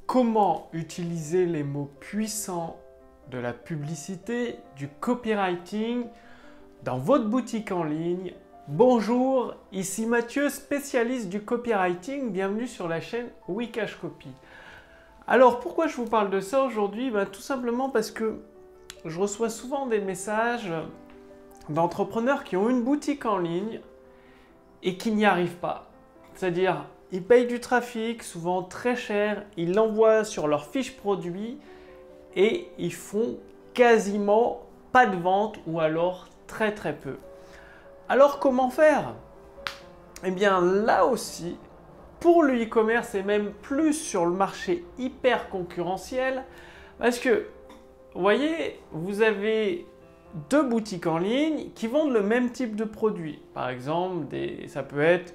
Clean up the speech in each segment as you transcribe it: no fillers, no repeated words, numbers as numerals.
Comment utiliser les mots puissants de la publicité, du copywriting dans votre boutique en ligne? Bonjour, ici Mathieu, spécialiste du copywriting. Bienvenue sur la chaîne Wikash Copy. Alors pourquoi je vous parle de ça aujourd'hui? Tout simplement parce que je reçois souvent des messages d'entrepreneurs qui ont une boutique en ligne et qui n'y arrivent pas. C'est-à-dire, ils payent du trafic, souvent très cher, ils l'envoient sur leur fiche produit et ils font quasiment pas de vente ou alors très peu. Alors comment faire? Eh bien là aussi, pour le e-commerce et même plus sur le marché hyper concurrentiel, parce que vous voyez, vous avez deux boutiques en ligne qui vendent le même type de produit. Par exemple, ça peut être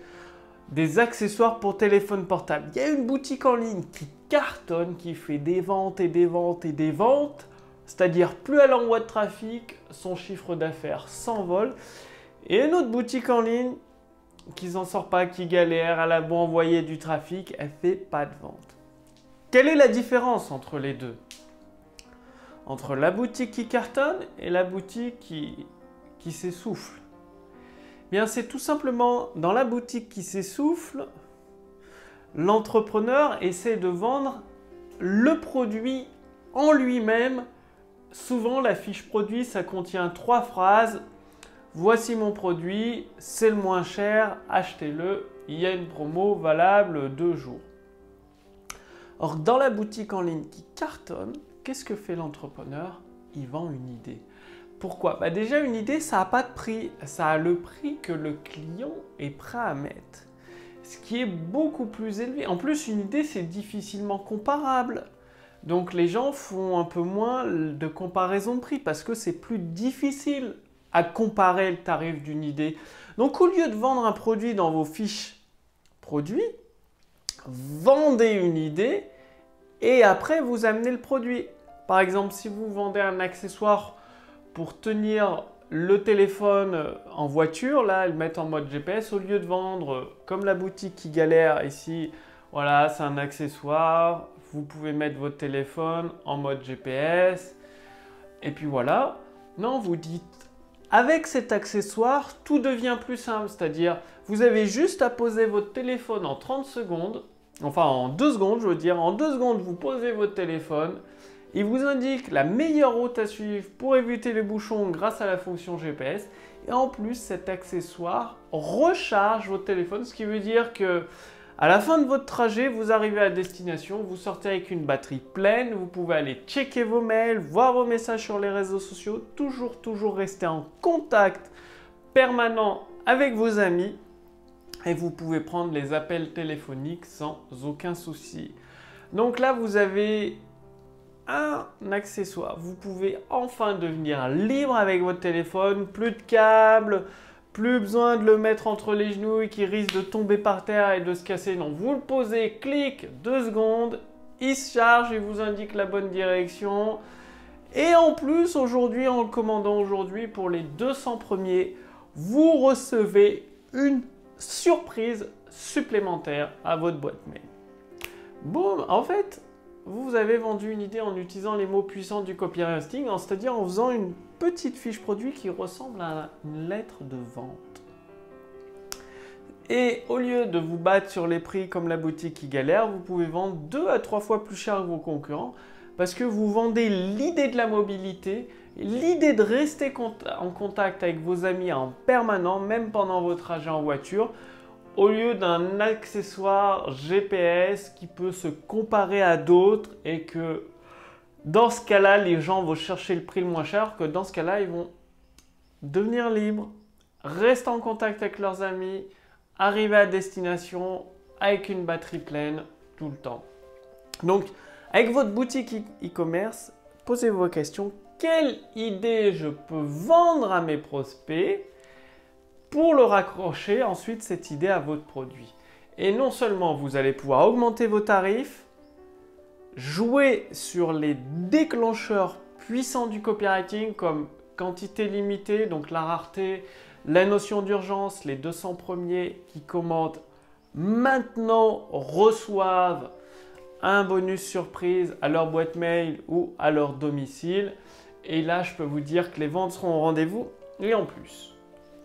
des accessoires pour téléphone portable. Il y a une boutique en ligne qui cartonne, qui fait des ventes et des ventes et des ventes. C'est-à-dire, plus elle envoie de trafic, son chiffre d'affaires s'envole. Et une autre boutique en ligne qui s'en sort pas, qui galère, elle a beau envoyer du trafic, elle fait pas de vente. Quelle est la différence entre les deux? Entre la boutique qui cartonne et la boutique qui s'essouffle. Bien, c'est tout simplement dans la boutique qui s'essouffle, l'entrepreneur essaie de vendre le produit en lui-même. Souvent, la fiche produit, ça contient 3 phrases. Voici mon produit, c'est le moins cher, achetez-le, il y a une promo valable 2 jours. Or, dans la boutique en ligne qui cartonne, qu'est-ce que fait l'entrepreneur? Il vend une idée. Pourquoi? Déjà, une idée, ça n'a pas de prix. Ça a le prix que le client est prêt à mettre. Ce qui est beaucoup plus élevé. En plus, une idée, c'est difficilement comparable. Donc, les gens font un peu moins de comparaison de prix parce que c'est plus difficile à comparer le tarif d'une idée. Donc, au lieu de vendre un produit dans vos fiches produits, vendez une idée et après, vous amenez le produit. Par exemple, si vous vendez un accessoire pour tenir le téléphone en voiture, là, le mettre en mode GPS, au lieu de vendre comme la boutique qui galère ici, voilà, c'est un accessoire, vous pouvez mettre votre téléphone en mode GPS, et puis voilà. Non, vous dites, avec cet accessoire, tout devient plus simple, c'est-à-dire, vous avez juste à poser votre téléphone en 30 secondes, enfin en 2 secondes, je veux dire, en 2 secondes, vous posez votre téléphone. Il vous indique la meilleure route à suivre pour éviter les bouchons grâce à la fonction GPS. Et en plus, cet accessoire recharge votre téléphone, ce qui veut dire que à la fin de votre trajet, vous arrivez à destination, vous sortez avec une batterie pleine, vous pouvez aller checker vos mails, voir vos messages sur les réseaux sociaux, toujours rester en contact permanent avec vos amis et vous pouvez prendre les appels téléphoniques sans aucun souci. Donc là, vous avez un accessoire. Vous pouvez enfin devenir libre avec votre téléphone. Plus de câbles, plus besoin de le mettre entre les genoux et qui risque de tomber par terre et de se casser. Non, vous le posez, clic, 2 secondes, il se charge et vous indique la bonne direction. Et en plus, aujourd'hui, en le commandant aujourd'hui, pour les 200 premiers, vous recevez une surprise supplémentaire à votre boîte mail. Boum, en fait, vous avez vendu une idée en utilisant les mots puissants du copywriting, c'est-à-dire en faisant une petite fiche produit qui ressemble à une lettre de vente. Et au lieu de vous battre sur les prix comme la boutique qui galère, vous pouvez vendre 2 à 3 fois plus cher que vos concurrents parce que vous vendez l'idée de la mobilité, l'idée de rester en contact avec vos amis en permanent, même pendant vos trajets en voiture, au lieu d'un accessoire GPS qui peut se comparer à d'autres et que dans ce cas-là, les gens vont chercher le prix le moins cher, que dans ce cas-là, ils vont devenir libres, rester en contact avec leurs amis, arriver à destination avec une batterie pleine tout le temps. Donc, avec votre boutique e-commerce, posez vos questions. Quelle idée je peux vendre à mes prospects pour le raccrocher ensuite cette idée à votre produit? Et non seulement vous allez pouvoir augmenter vos tarifs, jouer sur les déclencheurs puissants du copywriting comme quantité limitée, donc la rareté, la notion d'urgence, les 200 premiers qui commandent maintenant reçoivent un bonus surprise à leur boîte mail ou à leur domicile. Et là, je peux vous dire que les ventes seront au rendez-vous. Et en plus,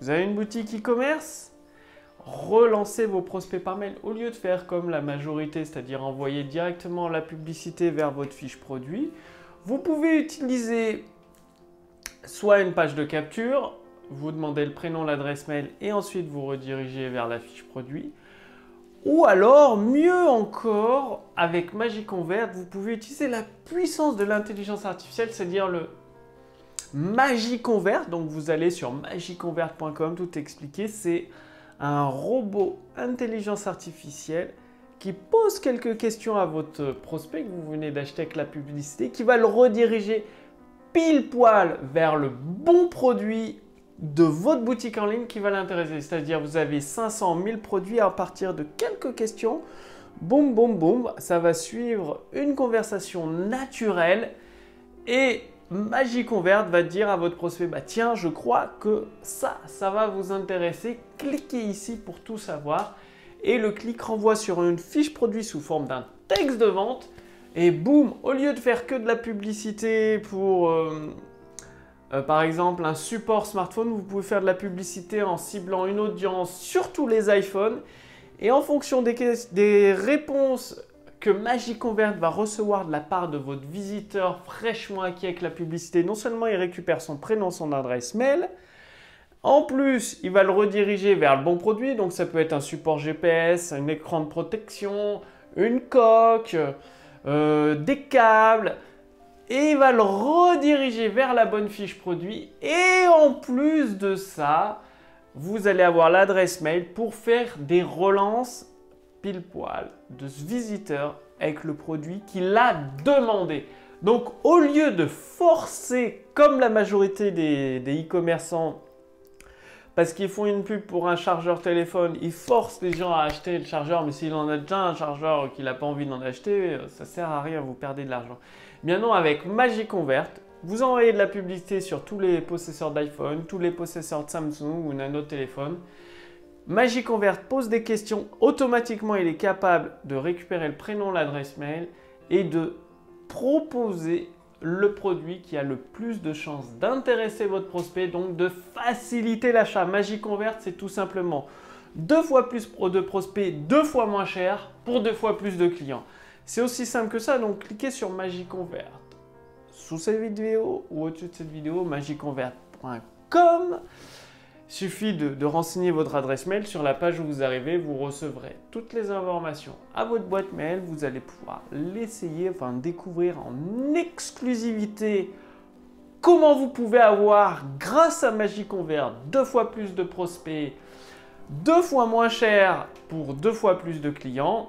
vous avez une boutique e-commerce, relancez vos prospects par mail au lieu de faire comme la majorité, c'est-à-dire envoyer directement la publicité vers votre fiche produit. Vous pouvez utiliser soit une page de capture, vous demandez le prénom, l'adresse mail et ensuite vous redirigez vers la fiche produit. Ou alors, mieux encore, avec Magiconvert, vous pouvez utiliser la puissance de l'intelligence artificielle, c'est-à-dire le Magiconvert. Donc vous allez sur magiconvert.com, tout expliqué. C'est un robot intelligence artificielle qui pose quelques questions à votre prospect que vous venez d'acheter avec la publicité, qui va le rediriger pile poil vers le bon produit de votre boutique en ligne qui va l'intéresser. C'est-à-dire vous avez 500 000 produits à partir de quelques questions. Boum, boum, boum. Ça va suivre une conversation naturelle et Magiconvert va dire à votre prospect, bah tiens, je crois que ça va vous intéresser. Cliquez ici pour tout savoir. Et le clic renvoie sur une fiche produit sous forme d'un texte de vente. Et boum, au lieu de faire que de la publicité pour... par exemple, un support smartphone, vous pouvez faire de la publicité en ciblant une audience sur tous les iPhones. Et en fonction des réponses que Magiconvert va recevoir de la part de votre visiteur fraîchement acquis avec la publicité, non seulement il récupère son prénom, son adresse mail, en plus, il va le rediriger vers le bon produit. Donc, ça peut être un support GPS, un écran de protection, une coque, des câbles. Et il va le rediriger vers la bonne fiche produit. Et en plus de ça, vous allez avoir l'adresse mail pour faire des relances pile poil de ce visiteur avec le produit qu'il a demandé. Donc, au lieu de forcer, comme la majorité des e-commerçants, parce qu'ils font une pub pour un chargeur téléphone, ils forcent les gens à acheter le chargeur, mais s'il en a déjà un chargeur qu'il n'a pas envie d'en acheter, ça ne sert à rien, vous perdez de l'argent. Bien non, avec Magiconvert, vous envoyez de la publicité sur tous les possesseurs d'iPhone, tous les possesseurs de Samsung ou d'un autre téléphone. Magiconvert pose des questions, automatiquement il est capable de récupérer le prénom, l'adresse mail et de proposer le produit qui a le plus de chances d'intéresser votre prospect, donc de faciliter l'achat. Magiconvert, c'est tout simplement 2 fois plus de prospects, 2 fois moins cher pour 2 fois plus de clients. C'est aussi simple que ça, donc cliquez sur Magiconvert sous cette vidéo ou au-dessus de cette vidéo, magiconvert.com. Il suffit de renseigner votre adresse mail. Sur la page où vous arrivez, vous recevrez toutes les informations à votre boîte mail. Vous allez pouvoir l'essayer, enfin découvrir en exclusivité comment vous pouvez avoir, grâce à Magiconvert, 2 fois plus de prospects, 2 fois moins cher pour 2 fois plus de clients.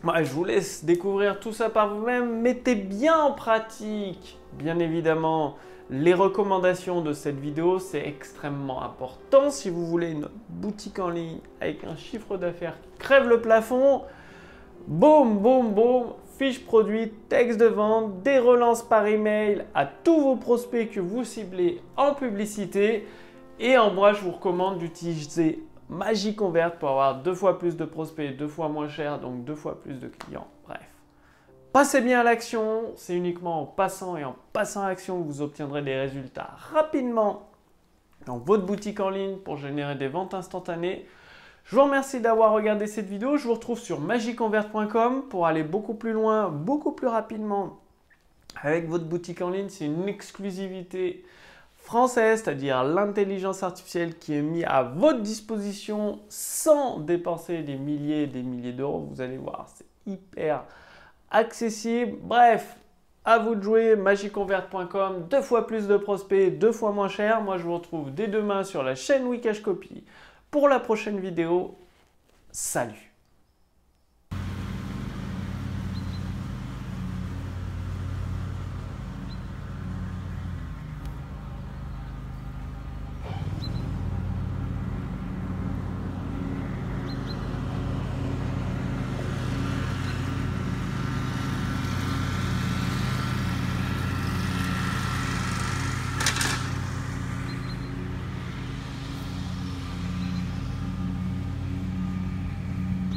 Moi, je vous laisse découvrir tout ça par vous-même. Mettez bien en pratique, bien évidemment, les recommandations de cette vidéo. C'est extrêmement important. Si vous voulez une boutique en ligne avec un chiffre d'affaires qui crève le plafond, boum, boum, boum, fiche produit, texte de vente, des relances par email à tous vos prospects que vous ciblez en publicité. Et en moi, je vous recommande d'utiliser Magiconvert pour avoir 2 fois plus de prospects, 2 fois moins cher, donc 2 fois plus de clients. Bref, passez bien à l'action. C'est uniquement en passant et en passant à l'action que vous obtiendrez des résultats rapidement dans votre boutique en ligne pour générer des ventes instantanées. Je vous remercie d'avoir regardé cette vidéo. Je vous retrouve sur magiconvert.com pour aller beaucoup plus loin, beaucoup plus rapidement avec votre boutique en ligne. C'est une exclusivité française, c'est-à-dire l'intelligence artificielle qui est mise à votre disposition sans dépenser des milliers et des milliers d'euros. Vous allez voir, c'est hyper accessible. Bref, à vous de jouer, magiconvert.com, 2 fois plus de prospects, 2 fois moins cher. Moi, je vous retrouve dès demain sur la chaîne Wikash Copy pour la prochaine vidéo. Salut!